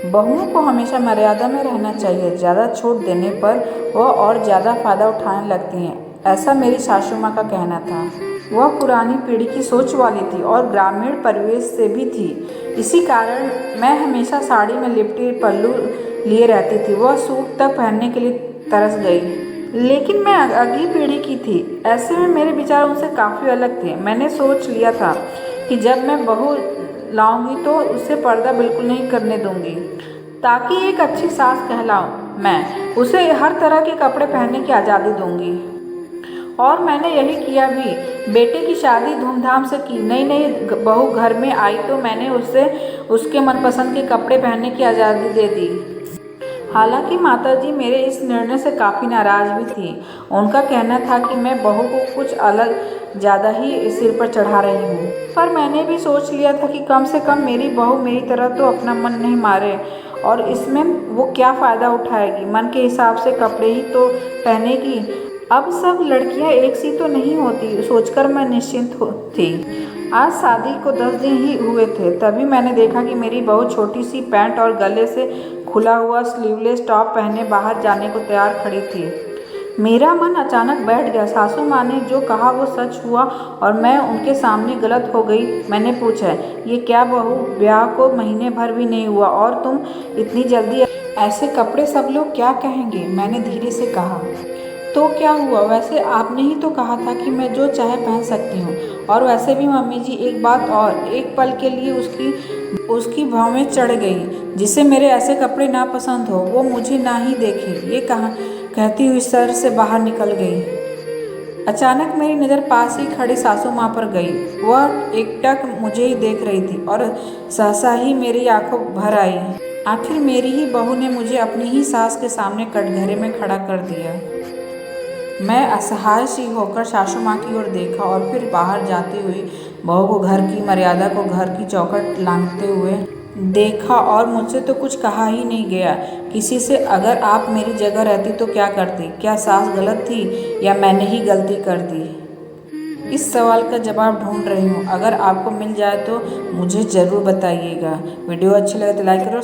बहुओं को हमेशा मर्यादा में रहना चाहिए। ज़्यादा छूट देने पर वह और ज़्यादा फ़ायदा उठाने लगती हैं, ऐसा मेरी सासू माँ का कहना था। वह पुरानी पीढ़ी की सोच वाली थी और ग्रामीण परिवेश से भी थी। इसी कारण मैं हमेशा साड़ी में लिपटी पल्लू लिए रहती थी। वह सूट तक पहनने के लिए तरस गई, लेकिन मैं अगली पीढ़ी की थी। ऐसे में मेरे विचार उनसे काफ़ी अलग थे। मैंने सोच लिया था कि जब मैं बहू लाऊंगी तो उसे पर्दा बिल्कुल नहीं करने दूंगी, ताकि एक अच्छी सास कहलाऊं। मैं उसे हर तरह के कपड़े पहनने की आज़ादी दूंगी, और मैंने यही किया भी। बेटे की शादी धूमधाम से की। नई नई बहू घर में आई तो मैंने उसे उसके मनपसंद के कपड़े पहनने की आज़ादी दे दी। हालांकि माताजी मेरे इस निर्णय से काफ़ी नाराज़ भी थी। उनका कहना था कि मैं बहू को कुछ अलग ज़्यादा ही सिर पर चढ़ा रही हूँ। पर मैंने भी सोच लिया था कि कम से कम मेरी बहू मेरी तरह तो अपना मन नहीं मारे, और इसमें वो क्या फ़ायदा उठाएगी। मन के हिसाब से कपड़े ही तो पहनेगी। अब सब लड़कियां एक सी तो नहीं होती, सोचकर मैं निश्चिंत थी। आज शादी को 10 दिन ही हुए थे, तभी मैंने देखा कि मेरी बहू छोटी सी पैंट और गले से खुला हुआ स्लीवलेस टॉप पहने बाहर जाने को तैयार खड़ी थी। मेरा मन अचानक बैठ गया। सासू माँ ने जो कहा वो सच हुआ और मैं उनके सामने गलत हो गई। मैंने पूछा, ये क्या बहू, ब्याह को महीने भर भी नहीं हुआ और तुम इतनी जल्दी ऐसे कपड़े, सब लोग क्या कहेंगे। मैंने धीरे से कहा, तो क्या हुआ, वैसे आपने ही तो कहा था कि मैं जो चाहे पहन सकती हूँ। और वैसे भी मम्मी जी, एक बात और, एक पल के लिए उसकी भौं में चढ़ गई। जिसे मेरे ऐसे कपड़े ना पसंद हो वो मुझे ना ही देखे, ये कहती हुई सर से बाहर निकल गई। अचानक मेरी नज़र पास ही खड़ी सासू माँ पर गई। वह एकटक मुझे ही देख रही थी और सहसा ही मेरी आंखों भर आई। आखिर मेरी ही बहू ने मुझे अपनी ही सास के सामने कटघरे में खड़ा कर दिया। मैं असहाय सी होकर सासू माँ की ओर देखा और फिर बाहर जाती हुई बहू को, घर की मर्यादा को घर की चौखट लांघते हुए देखा, और मुझसे तो कुछ कहा ही नहीं गया किसी से। अगर आप मेरी जगह रहती तो क्या करती? क्या सास गलत थी या मैंने ही गलती कर दी? इस सवाल का जवाब ढूंढ रही हूँ। अगर आपको मिल जाए तो मुझे ज़रूर बताइएगा। वीडियो अच्छी लगे तो लाइक करो।